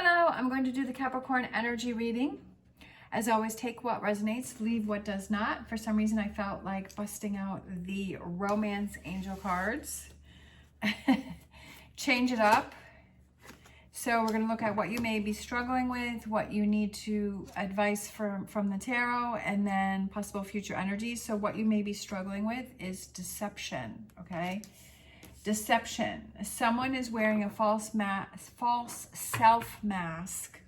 Hello, I'm going to do the Capricorn energy reading. As always, take what resonates, leave what does not. For some reason, I felt like busting out the romance angel cards. Change it up. So we're going to look at what you may be struggling with, what you need to advice from the tarot, and then possible future energies. So what you may be struggling with is deception, okay? Deception. Someone is wearing a false self mask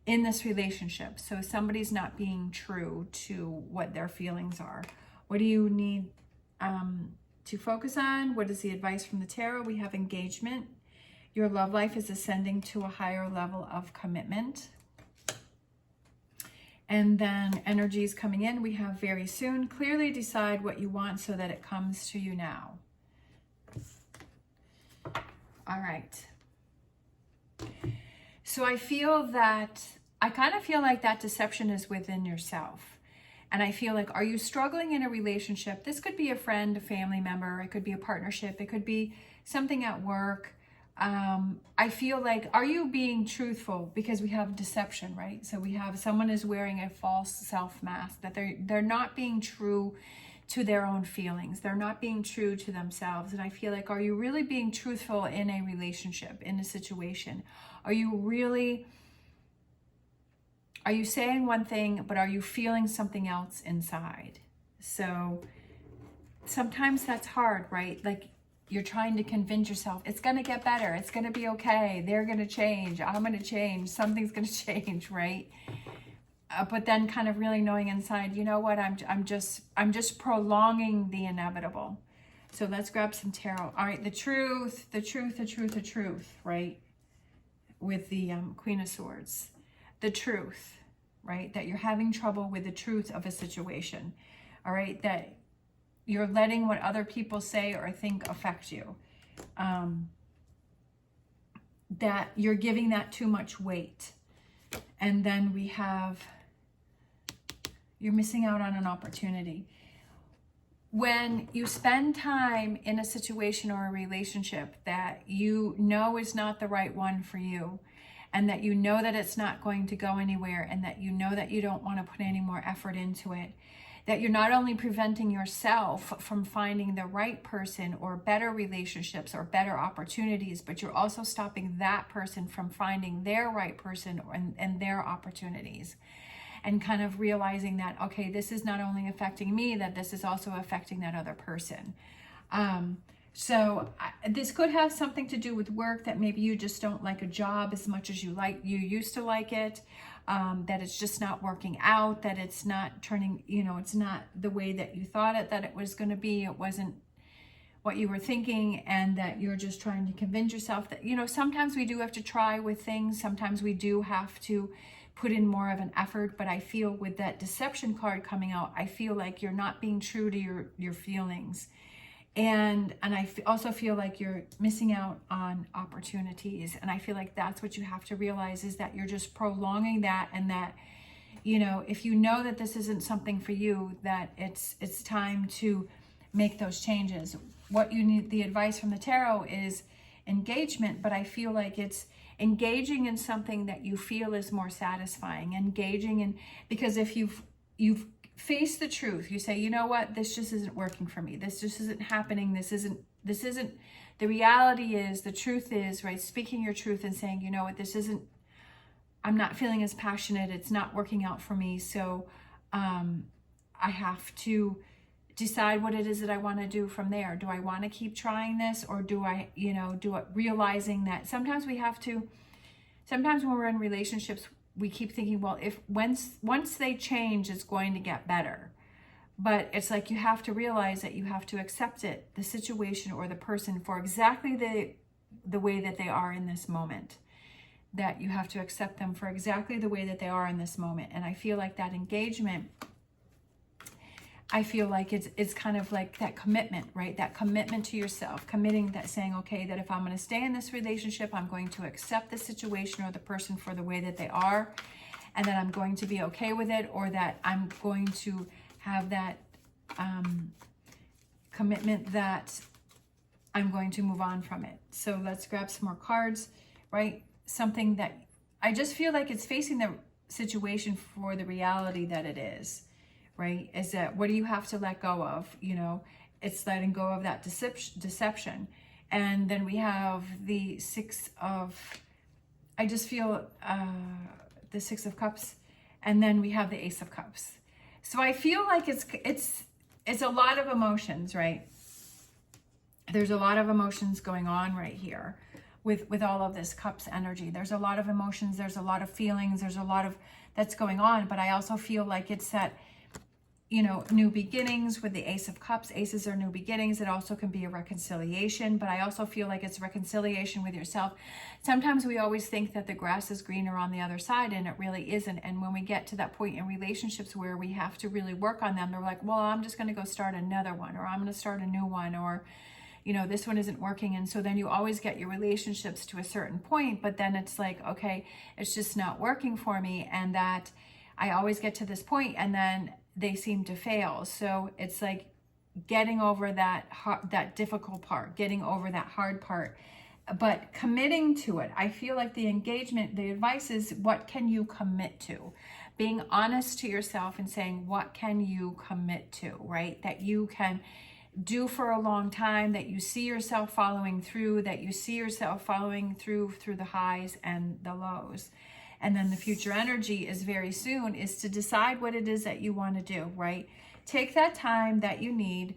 in this relationship. So somebody's not being true to what their feelings are. What do you need to focus on? What is the advice from the tarot? We have engagement. Your love life is ascending to a higher level of commitment. And then energies coming in. We have very soon. Clearly decide what you want so that it comes to you now. All right. So I kind of feel like that deception is within yourself. And I feel like, are you struggling in a relationship? This could be a friend, a family member. It could be a partnership. It could be something at work. I feel like, are you being truthful? Because we have deception, right? So we have someone is wearing a false self mask, that they're not being true to their own feelings. They're not being true to themselves. And I feel like, are you really being truthful in a relationship, in a situation? Are you saying one thing, but are you feeling something else inside? So sometimes that's hard, right? Like you're trying to convince yourself, it's going to get better. It's going to be okay. They're going to change. I'm going to change. Something's going to change, right? But then kind of really knowing inside, you know what, I'm just prolonging the inevitable. So let's grab some tarot. All right, the truth, right? With the Queen of Swords. The truth, right? That you're having trouble with the truth of a situation. All right, that you're letting what other people say or think affect you. That you're giving that too much weight. And then we have, you're missing out on an opportunity. When you spend time in a situation or a relationship that you know is not the right one for you, and that you know that it's not going to go anywhere, and that you know that you don't want to put any more effort into it, that you're not only preventing yourself from finding the right person or better relationships or better opportunities, but you're also stopping that person from finding their right person and their opportunities. And kind of realizing that, okay, this is not only affecting me, that this is also affecting that other person. This could have something to do with work, that maybe you just don't like a job as much as you used to like it, that it's just not working out, that it's not turning, it's not the way that you thought that it was going to be. It wasn't what you were thinking, and that you're just trying to convince yourself that, sometimes we do have to try with things. Sometimes we do have to put in more of an effort, but I feel with that deception card coming out, I feel like you're not being true to your feelings. And I also feel like you're missing out on opportunities. And I feel like that's what you have to realize, is that you're just prolonging that, and that, if you know that this isn't something for you, that it's time to make those changes. What you need, the advice from the tarot, is engagement, but I feel like it's engaging in something that you feel is more satisfying, engaging in, because if you've faced the truth, you say, you know what, this just isn't working for me. This just isn't happening. This isn't, the reality is, the truth is, right? Speaking your truth and saying, you know what, this isn't, I'm not feeling as passionate. It's not working out for me. So I have to decide what it is that I want to do from there. Do I want to keep trying this, or do I, realizing that sometimes sometimes when we're in relationships, we keep thinking, well, if once they change, it's going to get better. But it's like, you have to realize that you have to accept it, the situation or the person, for exactly the way that they are in this moment. That you have to accept them for exactly the way that they are in this moment. And I feel like that engagement, I feel like it's kind of like that commitment, right? That commitment to yourself, committing, that saying, okay, that if I'm going to stay in this relationship, I'm going to accept the situation or the person for the way that they are, and that I'm going to be okay with it, or that I'm going to have that commitment that I'm going to move on from it. So let's grab some more cards, right? Something that I just feel like it's facing the situation for the reality that it is, right? Is that what do you have to let go of? You know, it's letting go of that deception. And then we have the I just feel the Six of Cups, and then we have the Ace of Cups. So I feel like it's a lot of emotions, right? There's a lot of emotions going on right here with all of this Cups energy. There's a lot of emotions, there's a lot of feelings, there's a lot of that's going on, but I also feel like it's that, you know, new beginnings with the Ace of Cups. Aces are new beginnings. It also can be a reconciliation, but I also feel like it's reconciliation with yourself. Sometimes we always think that the grass is greener on the other side, and it really isn't. And when we get to that point in relationships where we have to really work on them, they're like, well, I'm just going to go start another one, or I'm going to start a new one, or, you know, this one isn't working. And so then you always get your relationships to a certain point, but then it's like, okay, it's just not working for me. And that I always get to this point, and then they seem to fail. So it's like getting over that difficult part, getting over that hard part, but committing to it. I feel like the engagement, the advice is, what can you commit to? Being honest to yourself and saying, what can you commit to, right? That you can do for a long time, that you see yourself following through, that you see yourself following through the highs and the lows. And then the future energy is very soon, is to decide what it is that you want to do, right? Take that time that you need,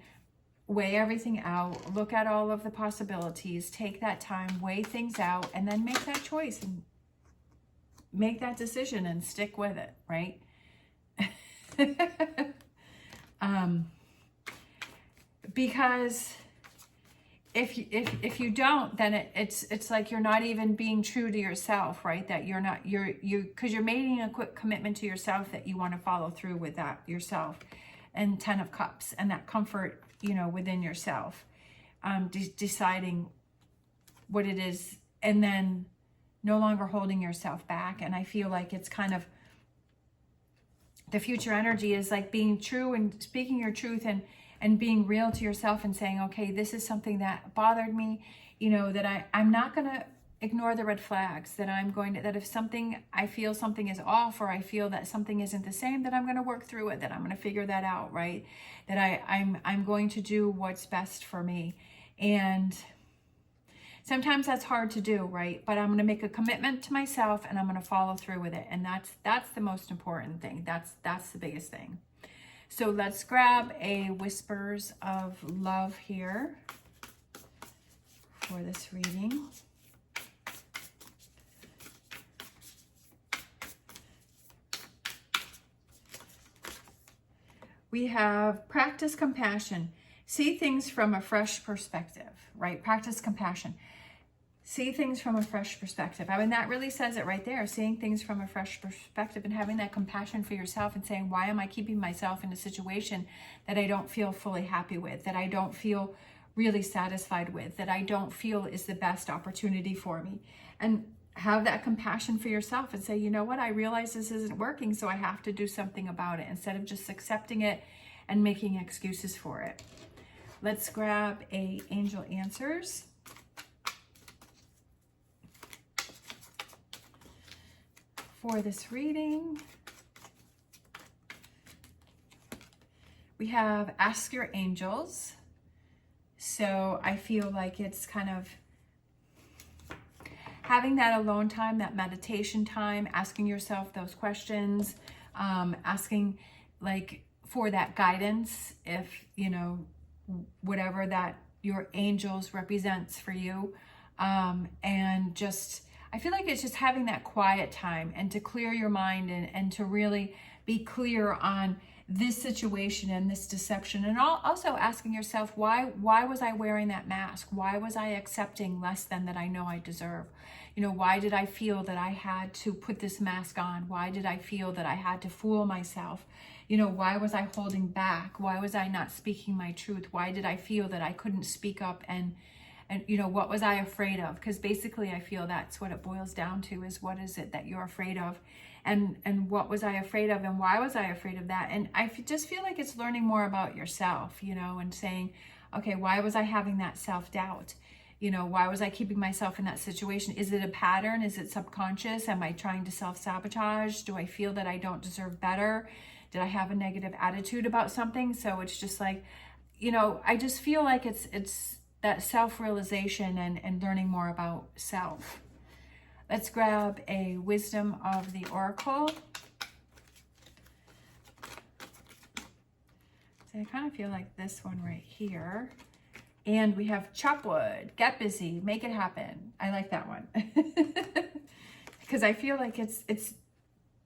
weigh everything out, look at all of the possibilities, take that time, weigh things out, and then make that choice and make that decision and stick with it, right? Because if you don't, then it's like you're not even being true to yourself, right? That because you're making a quick commitment to yourself that you want to follow through with that yourself. And 10 of Cups, and that comfort, you know, within yourself, deciding what it is, and then no longer holding yourself back. And I feel like it's kind of, the future energy is like being true and speaking your truth, and being real to yourself and saying, okay, this is something that bothered me, you know, that I'm not going to ignore the red flags, that that if I feel something is off, or I feel that something isn't the same, that I'm going to work through it, that I'm going to figure that out, right? That I'm going to do what's best for me. And sometimes that's hard to do, right? But I'm going to make a commitment to myself, and I'm going to follow through with it. And that's the most important thing. That's the biggest thing. So let's grab a Whispers of Love here for this reading. We have practice compassion. See things from a fresh perspective, right? Practice compassion. See things from a fresh perspective. I mean, that really says it right there. Seeing things from a fresh perspective and having that compassion for yourself, and saying, why am I keeping myself in a situation that I don't feel fully happy with, that I don't feel really satisfied with, that I don't feel is the best opportunity for me? And have that compassion for yourself and say, you know what, I realize this isn't working, so I have to do something about it, instead of just accepting it and making excuses for it. Let's grab a Angel Answers. For this reading, we have Ask Your Angels. So I feel like it's kind of having that alone time, that meditation time, asking yourself those questions, asking like for that guidance, if, you know, whatever that your angels represents for you. And just, I feel like it's just having that quiet time, and to clear your mind, and to really be clear on this situation and this deception. And also asking yourself, why was I wearing that mask? Why was I accepting less than that I know I deserve? You know, why did I feel that I had to put this mask on? Why did I feel that I had to fool myself? You know, why was I holding back? Why was I not speaking my truth? Why did I feel that I couldn't speak up? And you know, what was I afraid of? Because basically I feel that's what it boils down to, is what is it that you're afraid of? And what was I afraid of, and why was I afraid of that? And I just feel like it's learning more about yourself, you know, and saying, okay, why was I having that self-doubt? You know, why was I keeping myself in that situation? Is it a pattern? Is it subconscious? Am I trying to self-sabotage? Do I feel that I don't deserve better? Did I have a negative attitude about something? So it's just like, you know, I just feel like it's that self-realization and learning more about self. Let's grab a Wisdom of the Oracle. So I kind of feel like this one right here. And we have chop wood, get busy, make it happen. I like that one. Because I feel like it's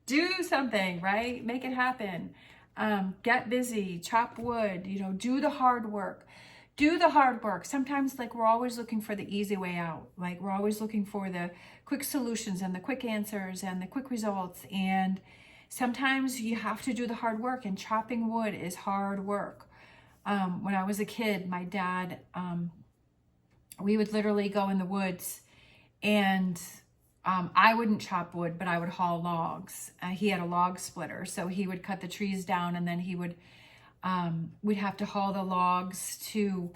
do something, right? Make it happen. Get busy, chop wood, you know, do the hard work. Do the hard work. Sometimes like we're always looking for the easy way out. Like we're always looking for the quick solutions and the quick answers and the quick results. And sometimes you have to do the hard work, and chopping wood is hard work. When I was a kid, my dad, we would literally go in the woods, and I wouldn't chop wood, but I would haul logs. He had a log splitter, so he would cut the trees down, and then he would, we'd have to haul the logs to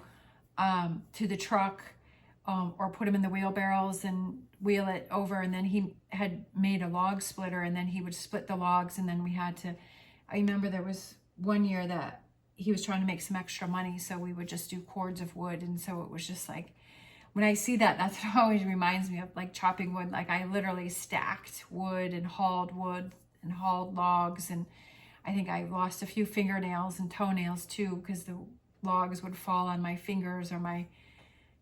the truck, or put them in the wheelbarrows and wheel it over. And then he had made a log splitter, and then he would split the logs, and then we had to, I remember there was one year that he was trying to make some extra money, so we would just do cords of wood. And so it was just like, when I see that, that's what always reminds me of, like chopping wood. Like I literally stacked wood and hauled logs, and I think I lost a few fingernails and toenails too, because the logs would fall on my fingers or my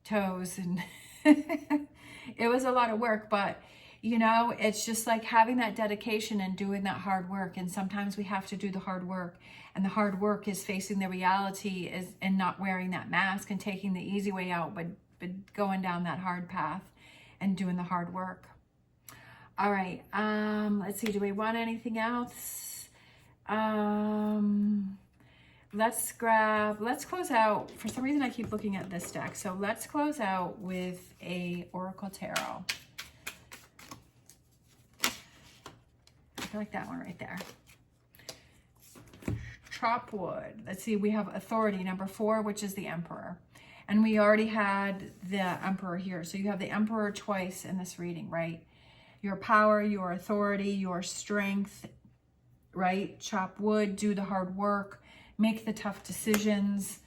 toes, and it was a lot of work. But you know, it's just like having that dedication and doing that hard work. And sometimes we have to do the hard work, and the hard work is facing the reality and not wearing that mask and taking the easy way out, but going down that hard path and doing the hard work. All right, let's see, do we want anything else? Let's close out. For some reason I keep looking at this deck, so let's close out with a Oracle Tarot. I like that one right there. Chop wood. Let's see, we have authority, number 4, which is the Emperor. And we already had the Emperor here. So you have the Emperor twice in this reading, right? Your power, your authority, your strength, right? Chop wood, do the hard work, make the tough decisions,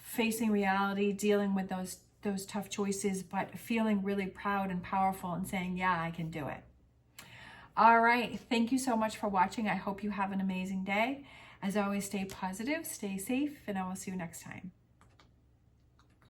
facing reality, dealing with those tough choices, but feeling really proud and powerful and saying, yeah, I can do it. All right, thank you so much for watching. I hope you have an amazing day. As always, stay positive, stay safe, and I will see you next time.